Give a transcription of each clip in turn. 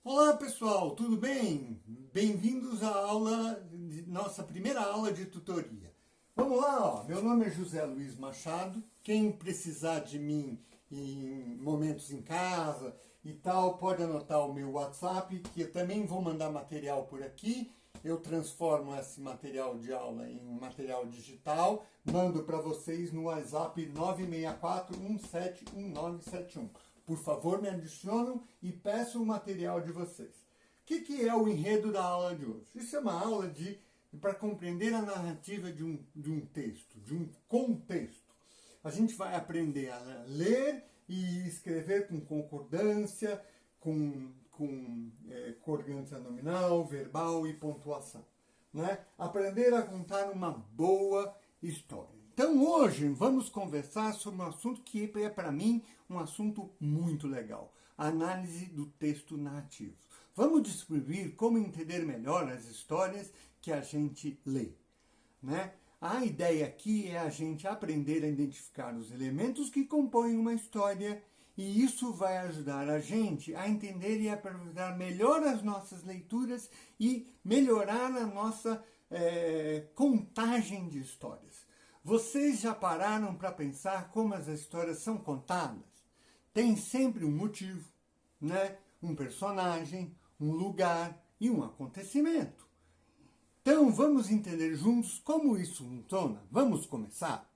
Olá pessoal, tudo bem? Bem-vindos à nossa primeira aula de tutoria. Vamos lá, ó. Meu nome é José Luiz Machado. Quem precisar de mim em momentos em casa e tal, pode anotar o meu WhatsApp, que eu também vou mandar material por aqui. Eu transformo esse material de aula em material digital, mando para vocês no WhatsApp 964171971. Por favor, me adicionam e peçam o material de vocês. O que é o enredo da aula de hoje? Isso é uma aula para compreender a narrativa de um texto, de um contexto. A gente vai aprender a ler e escrever com concordância, com coordenância nominal, verbal e pontuação. Né? Aprender a contar uma boa história. Então hoje vamos conversar sobre um assunto que é para mim um assunto muito legal. A análise do texto narrativo. Vamos descobrir como entender melhor as histórias que a gente lê. Né? A ideia aqui é a gente aprender a identificar os elementos que compõem uma história e isso vai ajudar a gente a entender e aproveitar melhor as nossas leituras e melhorar a nossa contagem de histórias. Vocês já pararam para pensar como as histórias são contadas? Tem sempre um motivo, né? Um personagem, um lugar e um acontecimento. Então vamos entender juntos como isso funciona? Vamos começar?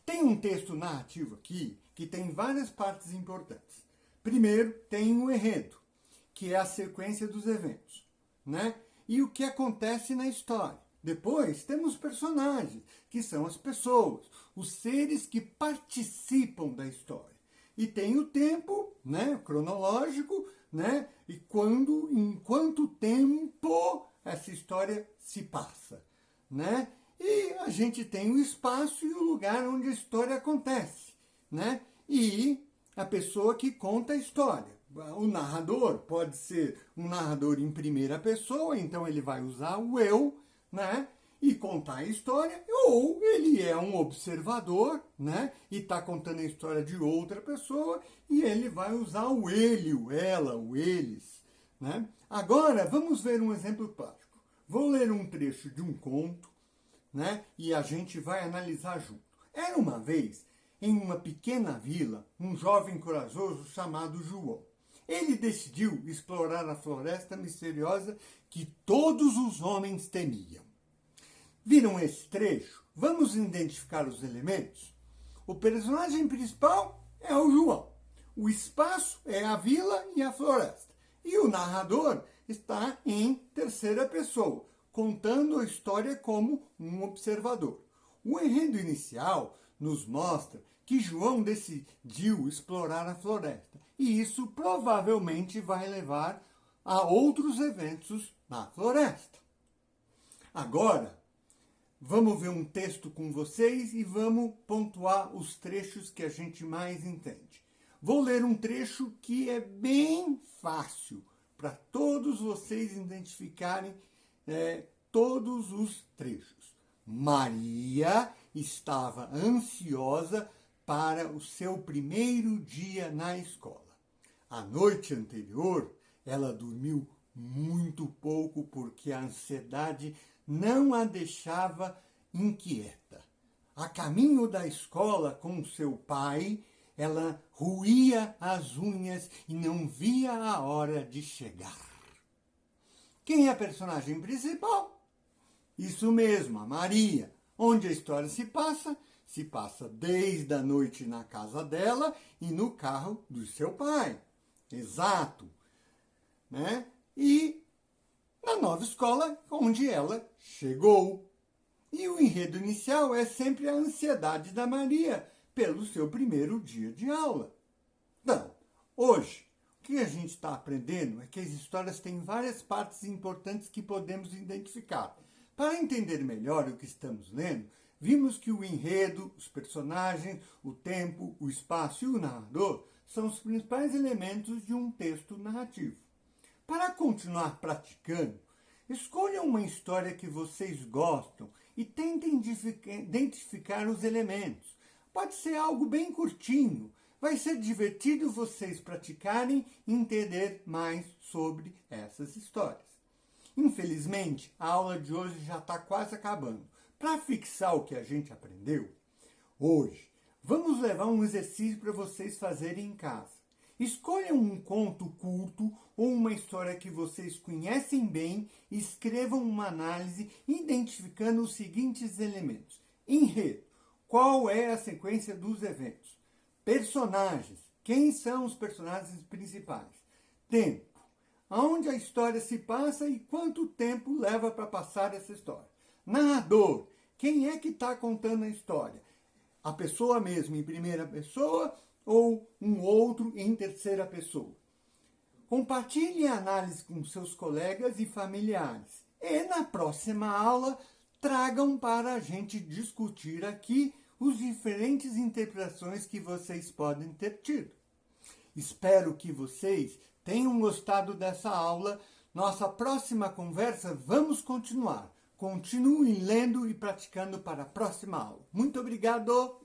Tem um texto narrativo aqui que tem várias partes importantes. Primeiro tem o enredo, que é a sequência dos eventos, né? E o que acontece na história. Depois temos personagens, que são as pessoas, os seres que participam da história. E tem o tempo, né, cronológico, né, e em quanto tempo essa história se passa, né? E a gente tem o espaço e o lugar onde a história acontece, né? E a pessoa que conta a história. O narrador pode ser um narrador em primeira pessoa, então ele vai usar o eu, né? E contar a história, ou ele é um observador, né? E está contando a história de outra pessoa e ele vai usar o ele, o ela, o eles, né? Agora, vamos ver um exemplo prático. Vou ler um trecho de um conto, né? E a gente vai analisar junto. Era uma vez, em uma pequena vila, um jovem corajoso chamado João. Ele decidiu explorar a floresta misteriosa que todos os homens temiam. Viram esse trecho? Vamos identificar os elementos? O personagem principal é o João. O espaço é a vila e a floresta. E o narrador está em terceira pessoa, contando a história como um observador. O enredo inicial nos mostra que João decidiu explorar a floresta. E isso provavelmente vai levar a outros eventos na floresta. Agora, vamos ver um texto com vocês e vamos pontuar os trechos que a gente mais entende. Vou ler um trecho que é bem fácil para todos vocês identificarem todos os trechos. Maria estava ansiosa para o seu primeiro dia na escola. A noite anterior, ela dormiu muito pouco porque a ansiedade não a deixava inquieta. A caminho da escola com seu pai, ela roía as unhas e não via a hora de chegar. Quem é a personagem principal? Isso mesmo, a Maria. Onde a história se passa desde a noite na casa dela e no carro do seu pai. Exato. Né? E na nova escola onde ela chegou. E o enredo inicial é sempre a ansiedade da Maria pelo seu primeiro dia de aula. Então, hoje, o que a gente está aprendendo é que as histórias têm várias partes importantes que podemos identificar. Para entender melhor o que estamos lendo, vimos que o enredo, os personagens, o tempo, o espaço e o narrador são os principais elementos de um texto narrativo. Para continuar praticando, escolham uma história que vocês gostam e tentem identificar os elementos. Pode ser algo bem curtinho. Vai ser divertido vocês praticarem e entender mais sobre essas histórias. Infelizmente, a aula de hoje já está quase acabando. Para fixar o que a gente aprendeu, hoje vamos levar um exercício para vocês fazerem em casa. Escolham um conto curto ou uma história que vocês conhecem bem e escrevam uma análise identificando os seguintes elementos. Enredo. Qual é a sequência dos eventos? Personagens. Quem são os personagens principais? Tempo. Aonde a história se passa e quanto tempo leva para passar essa história? Narrador. Quem é que está contando a história? A pessoa mesmo em primeira pessoa ou um outro em terceira pessoa? Compartilhe a análise com seus colegas e familiares. E na próxima aula, tragam para a gente discutir aqui as diferentes interpretações que vocês podem ter tido. Espero que vocês tenham gostado dessa aula. Nossa próxima conversa, vamos continuar. Continuem lendo e praticando para a próxima aula. Muito obrigado!